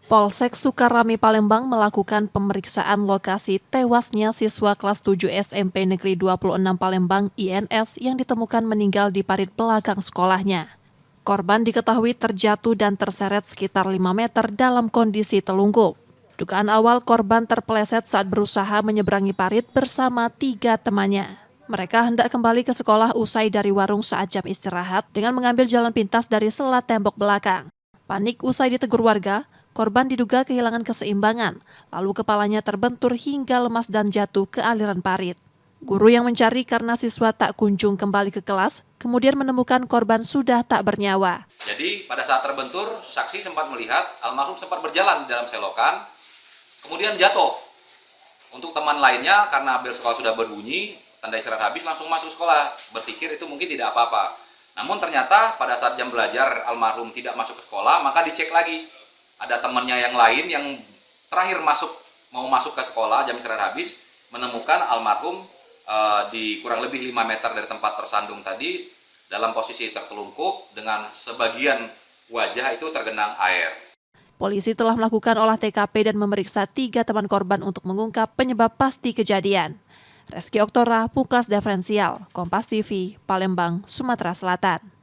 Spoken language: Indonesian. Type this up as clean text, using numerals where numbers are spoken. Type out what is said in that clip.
Polsek Sukarami Palembang melakukan pemeriksaan lokasi tewasnya siswa kelas 7 SMP Negeri 26 Palembang INS yang ditemukan meninggal di parit belakang sekolahnya. Korban diketahui terjatuh dan terseret sekitar 5 meter dalam kondisi telungkup. Dugaan awal korban terpeleset saat berusaha menyeberangi parit bersama 3 temannya. Mereka hendak kembali ke sekolah usai dari warung saat jam istirahat dengan mengambil jalan pintas dari sela tembok belakang. Panik usai ditegur warga, korban diduga kehilangan keseimbangan, lalu kepalanya terbentur hingga lemas dan jatuh ke aliran parit. Guru yang mencari karena siswa tak kunjung kembali ke kelas, kemudian menemukan korban sudah tak bernyawa. Jadi pada saat terbentur, saksi sempat melihat almarhum sempat berjalan di dalam selokan, kemudian jatuh. Untuk teman lainnya, karena bel sekolah sudah berbunyi, tanda istirahat habis langsung masuk sekolah, berpikir itu mungkin tidak apa-apa. Namun ternyata pada saat jam belajar almarhum tidak masuk ke sekolah, maka dicek lagi. Ada temannya yang lain yang terakhir mau masuk ke sekolah, jam istirahat habis, menemukan almarhum di kurang lebih 5 meter dari tempat tersandung tadi, dalam posisi tertelungkup dengan sebagian wajah itu tergenang air. Polisi telah melakukan olah TKP dan memeriksa 3 teman korban untuk mengungkap penyebab pasti kejadian. Reski Oktora, Puklas Diferensial, Kompas TV, Palembang, Sumatera Selatan.